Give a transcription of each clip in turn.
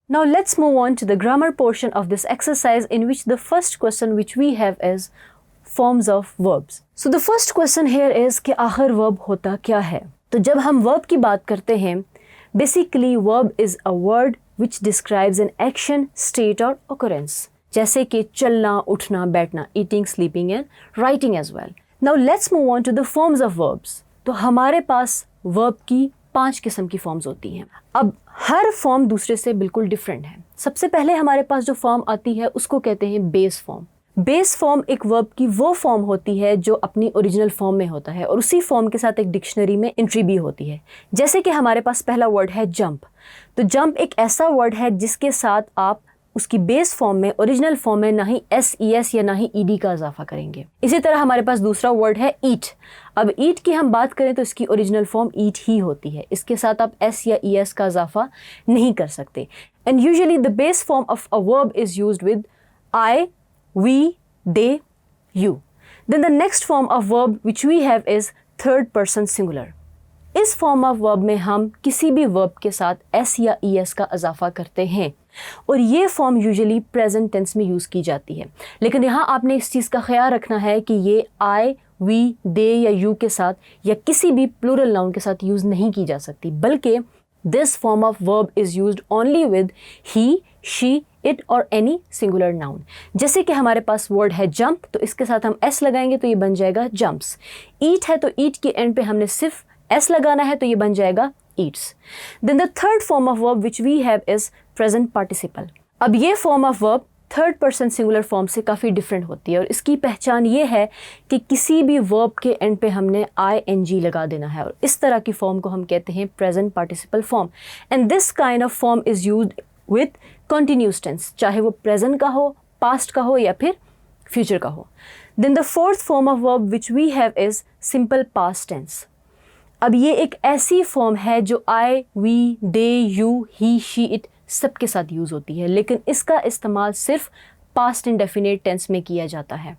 Now let's move on to the grammar portion of this exercise, in which the first question which we have is forms of verbs. So the first question here is कि आखिर verb होता क्या है? तो जब हम verb की बात करते हैं, basically verb is a word which describes an action, state or occurrence. जैसे कि चलना, उठना, बैठना, eating, sleeping and writing as well. Now let's move on to the forms of verbs. तो हमारे पास verb की 5 किस्म की फॉर्म्स होती हैं. अब हर फॉर्म दूसरे से बिल्कुल डिफरेंट है. सबसे पहले हमारे पास जो फॉर्म आती है उसको कहते हैं बेस फॉर्म. बेस फॉर्म एक वर्ब की वो फॉर्म होती है जो अपनी ओरिजिनल फॉर्म में होता है और उसी फॉर्म के साथ एक डिक्शनरी में एंट्री भी होती है. जैसे कि हमारे पास पहला वर्ड है जंप. तो जंप एक ऐसा वर्ड है जिसके साथ आप उसकी बेस फॉर्म में, ओरिजिनल फॉर्म में ना ही एस या ना ही ईडी का इजाफा करेंगे. इसी तरह हमारे पास दूसरा वर्ड है ईट. अब ईट की हम बात करें तो इसकी ओरिजिनल फॉर्म ईट ही होती है. इसके साथ आप एस या ईएस का इजाफा नहीं कर सकते. And usually the base form of a verb is used with I, we, they, you. Then the next form of verb which we have is third person singular. इस फॉर्म ऑफ वर्ब में हम किसी भी verb के साथ S या ES का इजाफा करते हैं और ये फॉर्म यूजुअली प्रेजेंट टेंस में यूज़ की जाती है. लेकिन यहाँ आपने इस चीज़ का ख्याल रखना है कि ये आई, वी, दे या यू के साथ या किसी भी प्लूरल नाउन के साथ यूज़ नहीं की जा सकती, बल्कि this form of verb is used only with he, she, it और एनी सिंगुलर नाउन. जैसे कि हमारे पास वर्ड है जंप, तो इसके साथ हम एस लगाएंगे तो ये बन जाएगा जंप्स. ईट है तो ईट के एंड पे हमने सिर्फ एस लगाना है तो ये बन जाएगा eats. Then the third form of verb which we have is present participle. अब ये form of verb third person singular form से काफ़ी डिफरेंट होती है और इसकी पहचान ये है कि किसी भी वर्ब के एंड पे हमने ing लगा देना है और इस तरह की फॉर्म को हम कहते हैं present participle form. And this kind of form is used with continuous tense, चाहे वो प्रेजेंट का हो, पास्ट का हो या फिर फ्यूचर का हो. Then the fourth form of verb which we have is simple past tense. अब ये एक ऐसी फॉर्म है जो I, we, they, you, he, she, it सबके साथ यूज़ होती है, लेकिन इसका इस्तेमाल सिर्फ पास्ट इंडेफिनिट टेंस में किया जाता है.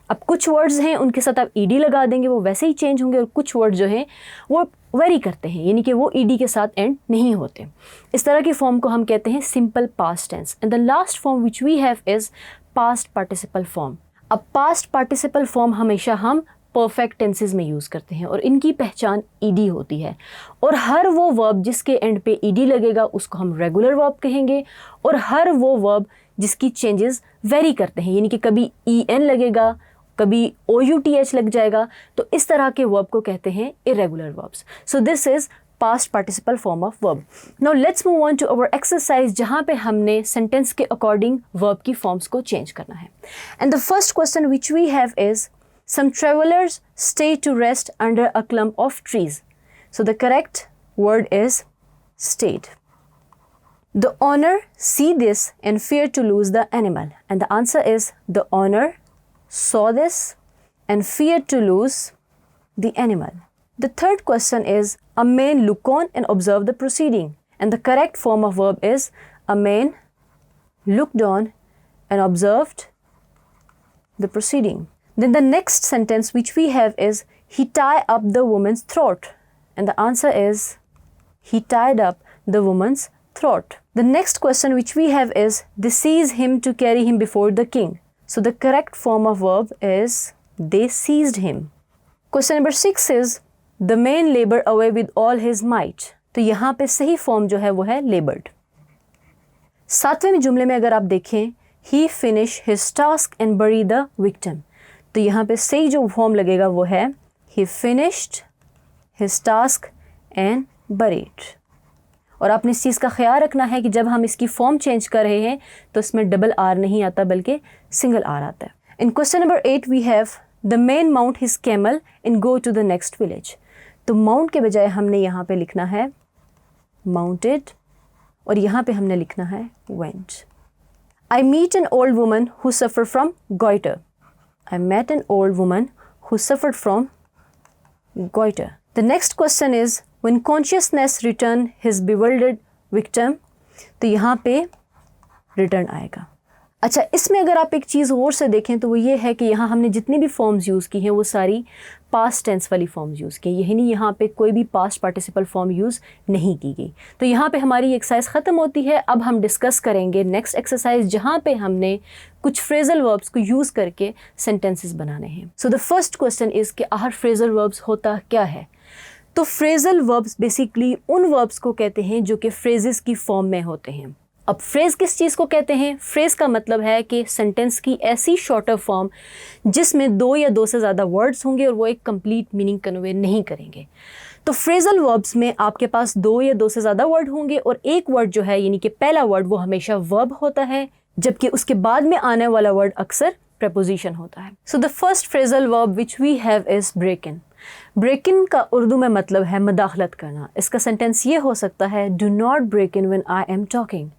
अब कुछ वर्ड्स हैं उनके साथ आप ईडी लगा देंगे वो वैसे ही चेंज होंगे और कुछ वर्ड जो हैं वो वेरी करते हैं, यानी कि वो ईडी के साथ एंड नहीं होते. इस तरह की फॉर्म को हम कहते हैं simple past tense. And the last form which we have is past participle form. अब पास्ट पार्टिसिपल फॉर्म हमेशा हम परफेक्ट टेंसेस में यूज़ करते हैं और इनकी पहचान ईडी होती है और हर वो वर्ब जिसके एंड पे ईडी लगेगा उसको हम रेगुलर वर्ब कहेंगे और हर वो वर्ब जिसकी चेंजेस वेरी करते हैं, यानी कि कभी en लगेगा, कभी outh लग जाएगा, तो इस तरह के वर्ब को कहते हैं irregular verbs. So this is past participle form of verb. Now let's move on to our exercise जहाँ पे हमने सेंटेंस के अकॉर्डिंग वर्ब की फॉर्म्स को चेंज करना है. And the first question which we have is some travelers stay to rest under a clump of trees. So the correct word is stayed. The owner see this and feared to lose the animal. And the answer is the owner saw this and feared to lose the animal. The third question is a man looked on and observed the proceeding. And the correct form of verb is a man looked on and observed the proceeding. Then the next sentence which we have is he tied up the woman's throat. And the answer is he tied up the woman's throat. The next question which we have is they seized him to carry him before the king. So the correct form of verb is they seized him. Question number 6 is the man labored away with all his might. तो यहाँ पे सही form जो है वो है labored. 7वें जुमले में अगर आप देखें he finished his task and buried the victim. तो यहाँ पे सही जो फॉर्म लगेगा वो है he finished his task and buried. और आपने इस चीज़ का ख्याल रखना है कि जब हम इसकी फॉर्म चेंज कर रहे हैं तो इसमें डबल आर नहीं आता बल्कि सिंगल आर आता है. In question number 8 we have the man mount his camel and go to the next village. तो माउंट के बजाय हमने यहाँ पे लिखना है माउंटेड और यहाँ पे हमने लिखना है went. I meet an old woman who suffer from goiter. I met an old woman who suffered from goiter. The next question is when consciousness returned his bewildered victim. तो यहाँ पे return आएगा. अच्छा, इसमें अगर आप एक चीज़ और से देखें तो वो ये है कि यहाँ हमने जितनी भी फॉर्म्स यूज़ की हैं वो सारी पास्ट टेंस वाली फॉर्म यूज़ की, यानी यहाँ पे कोई भी पास्ट पार्टिसिपल फॉर्म यूज़ नहीं की गई। तो यहाँ पे हमारी एक्सरसाइज ख़त्म होती है। अब हम डिस्कस करेंगे नेक्स्ट एक्सरसाइज, जहाँ पे हमने कुछ फ्रेजल वर्ब्स को यूज़ करके सेंटेंसेस बनाने हैं। So the first question is कि आखिर फ्रेजल वर्ब्स होता क्या है। तो फ्रेजल वर्ब्स बेसिकली उन वर्ब्स को कहते हैं जो कि फ्रेजेस की फॉर्म में होते हैं। अब फ्रेज किस चीज़ को कहते हैं? फ्रेज का मतलब है कि सेंटेंस की ऐसी शॉर्टर फॉर्म जिसमें 2 या 2 से ज़्यादा वर्ड्स होंगे और वो एक कंप्लीट मीनिंग कन्वे नहीं करेंगे। तो फ्रेजल वर्ब्स में आपके पास 2 या 2 से ज़्यादा वर्ड होंगे और एक वर्ड जो है यानी कि पहला वर्ड वो हमेशा वर्ब होता है, जबकि उसके बाद में आने वाला वर्ड अक्सर प्रपोजिशन होता है। So the first phrasal verb which we have is break in. Break in का उर्दू में मतलब है मदाखलत करना। इसका सेंटेंस ये हो सकता है, do not break in when I am talking.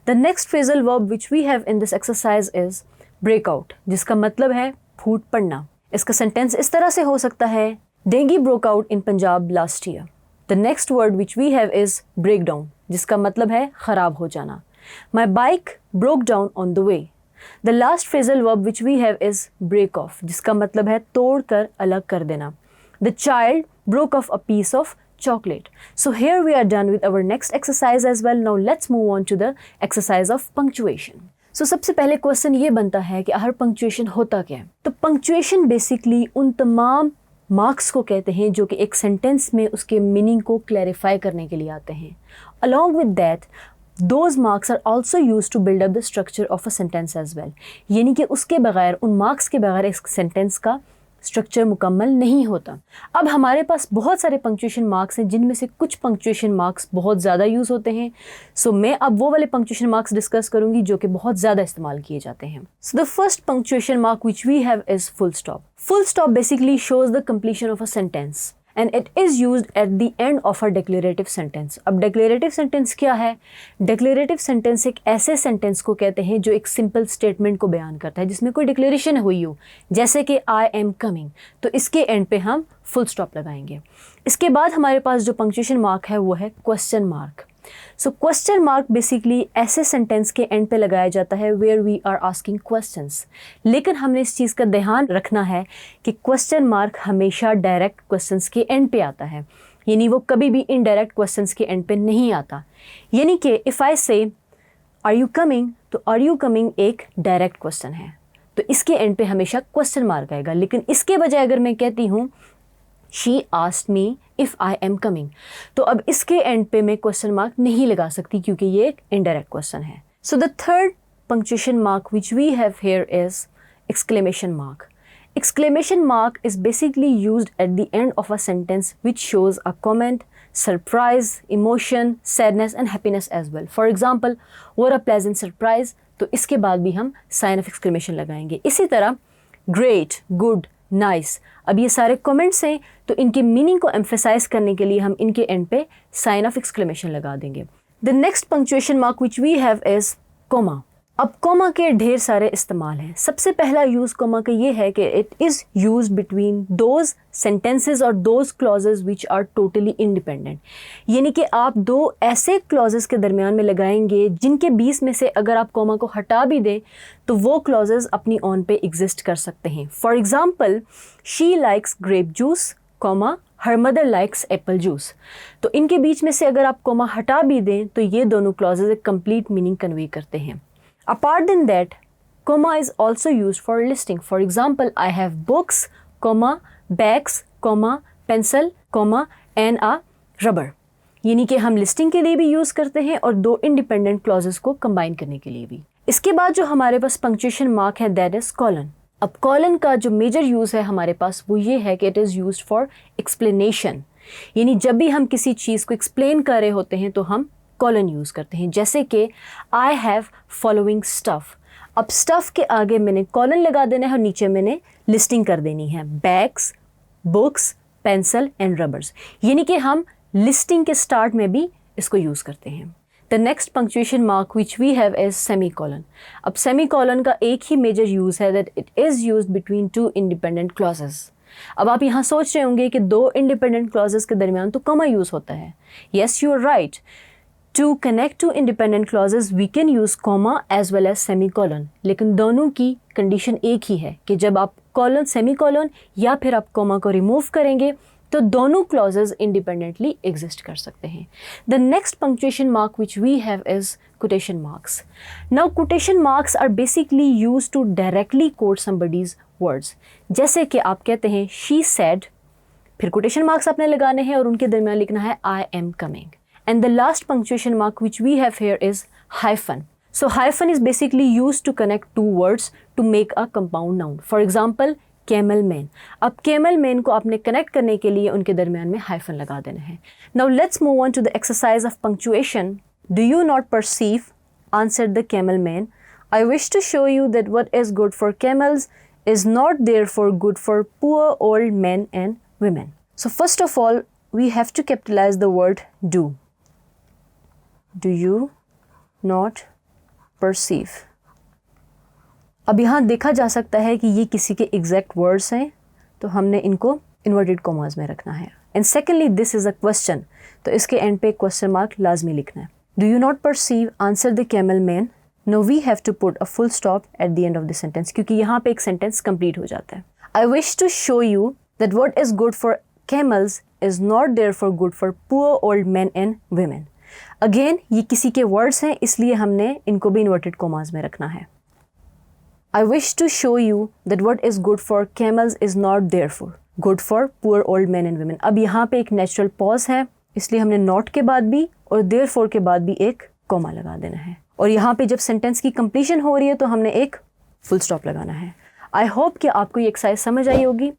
The next phrasal verb which we have in this exercise is break out, जिसका मतलब है फूट पड़ना। इसका सेंटेंस इस तरह से हो सकता है, dengue broke out in Punjab last year. The next word which we have is break down, जिसका मतलब है ख़राब हो जाना। My bike broke down on the way. The last phrasal verb which we have is break off, जिसका मतलब है तोड़ कर अलग कर देना। The child broke off a piece of chocolate. So here we are done with our next exercise as well. Now let's move on to the exercise of punctuation. So सबसे पहले क्वेश्चन ये बनता है कि हर पंक्चुएशन होता क्या है। तो पंक्चुएशन बेसिकली उन तमाम मार्क्स को कहते हैं जो कि एक सेंटेंस में उसके मीनिंग को क्लैरिफाई करने के लिए आते हैं। Along with that, those marks are also used to build up the structure of a sentence as well. यानी कि उसके बगैर, उन मार्क्स के बगैर इस सेंटेंस का स्ट्रक्चर मुकम्मल नहीं होता। अब हमारे पास बहुत सारे पंक्चुएशन मार्क्स हैं जिनमें से कुछ पंक्चुएशन मार्क्स बहुत ज़्यादा यूज़ होते हैं। सो मैं अब वो वाले पंक्चुएशन मार्क्स डिस्कस करूंगी जो कि बहुत ज़्यादा इस्तेमाल किए जाते हैं। So the first punctuation mark which we have is full stop. Full stop basically shows the completion of a sentence and it is used at the end of a declarative sentence. अब declarative sentence क्या है? Declarative sentence एक ऐसे sentence को कहते हैं जो एक simple statement को बयान करता है जिसमें कोई declaration हुई हो, जैसे कि I am coming, तो इसके end पे हम full stop लगाएंगे। इसके बाद हमारे पास जो punctuation mark है वो है question mark. So question mark basically ऐसे सेंटेंस के एंड पे लगाया जाता है where we are asking questions, लेकिन हमने इस चीज़ का ध्यान रखना है कि क्वेश्चन मार्क हमेशा डायरेक्ट क्वेश्चंस के एंड पे आता है, यानी वो कभी भी इनडायरेक्ट क्वेश्चंस के एंड पे नहीं आता। यानी कि इफ़ आई से आर यू कमिंग, तो आर यू कमिंग एक डायरेक्ट क्वेश्चन है, तो इसके एंड पे हमेशा क्वेश्चन मार्क आएगा। लेकिन इसके बजाय अगर मैं कहती हूँ she asked me if I am coming, तो अब इसके एंड पे मैं क्वेश्चन मार्क नहीं लगा सकती क्योंकि ये एक इनडायरेक्ट क्वेश्चन है। So the third punctuation mark which we have here is exclamation mark. Exclamation mark is basically used at the end of a sentence which shows a comment, surprise, emotion, sadness and happiness as well. For example, what a pleasant surprise, तो इसके बाद भी हम sign of exclamation लगाएंगे. इसी तरह great, good, nice, अब ये सारे comments हैं तो इनके meaning को emphasize करने के लिए हम इनके end पे sign of exclamation लगा देंगे. The next punctuation mark which we have is comma. अब कॉमा के ढेर सारे इस्तेमाल हैं. सबसे पहला यूज़ कॉमा का ये है कि it is use between those sentences और those clauses which are totally independent. यानी कि आप दो ऐसे क्लॉजेज के दरमियान में लगाएंगे जिनके बीच में से अगर आप कॉमा को हटा भी दें तो वो क्लॉजेज अपनी ऑन पे एग्जिस्ट कर सकते हैं. For example, she likes grape juice, comma her mother likes Apple juice. तो इनके बीच में से अगर आप कॉमा हटा भी दें तो ये दोनों क्लॉजेज एक कंप्लीट मीनिंग कन्वे करते हैं. Apart than that, comma is also used for listing. For example, I have books, comma, bags, comma, pencil, comma, and a rubber. यानी कि हम लिस्टिंग के लिए भी यूज़ करते हैं और दो इंडिपेंडेंट क्लॉजेस को कंबाइन करने के लिए भी. इसके बाद जो हमारे पास पंक्चुएशन मार्क है दैट इज़ कॉलन. अब कॉलन का जो मेजर यूज़ है हमारे पास वो ये है कि it is used for explanation. यानी जब भी हम किसी चीज़ को एक्सप्लेन कर रहे होते हैं तो हम कॉलन यूज़ करते हैं. जैसे कि आई हैव फॉलोइंग स्टफ़. अब स्टफ़ के आगे मैंने कॉलन लगा देना है और नीचे मैंने लिस्टिंग कर देनी है. Bags, books, pencil and rubbers. यानी कि हम लिस्टिंग के स्टार्ट में भी इसको यूज़ करते हैं. The next punctuation mark which we have is semicolon. अब सेमी कॉलन का एक ही मेजर यूज़ है that it is use between two independent clauses. अब आप यहाँ सोच रहे होंगे कि दो इंडिपेंडेंट क्लॉजेस के दरमियान तो कॉमा यूज़ होता है. Yes, you are right. To connect to independent clauses, we can use comma as well as semicolon. लेकिन दोनों की कंडीशन एक ही है कि जब आप कॉलन, सेमी कॉलन या फिर आप कॉमा को रिमूव करेंगे तो दोनों क्लॉजेज इंडिपेंडेंटली एग्जिस्ट कर सकते हैं। The next punctuation mark which we have is quotation marks. Now quotation marks are basically used to directly quote somebody's words. जैसे कि आप कहते हैं she said, फिर quotation marks आपने लगाने हैं और उनके दरमियान लिखना है I am coming. And the last punctuation mark which we have here is hyphen. So hyphen is basically used to connect two words to make a compound noun. For example, camel man. अब camel man को आपने connect करने के लिए उनके दरमियान में hyphen लगा देना है. Now let's move on to the exercise of punctuation. Do you not perceive? Answered the camel man. I wish to show you that what is good for camels is not therefore good for poor old men and women. So first of all, we have to capitalize the word do. Do you not perceive? अब यहाँ देखा जा सकता है कि ये किसी के exact words हैं, तो हमने इनको inverted commas में रखना है. And secondly, this is a question. तो इसके end पे question mark लाजमी लिखना है. Do you not perceive? Answered the camel man. No, we have to put a full stop at the end of the sentence क्योंकि यहाँ पे एक sentence complete हो जाता है. I wish to show you that what is good for camels is not therefore good for poor old men and women. Again, ये किसी के words हैं इसलिए हमने इनको भी inverted commas में रखना है. I wish to show you that what is good for camels is not therefore good for poor old men and women. अब यहाँ पे एक natural pause है इसलिए हमने not के बाद भी और therefore के बाद भी एक कॉमा लगा देना है और यहाँ पे जब सेंटेंस की कंप्लीशन हो रही है तो हमने एक फुल स्टॉप लगाना है. आई होप कि आपको ये एक्सरसाइज समझ आई होगी.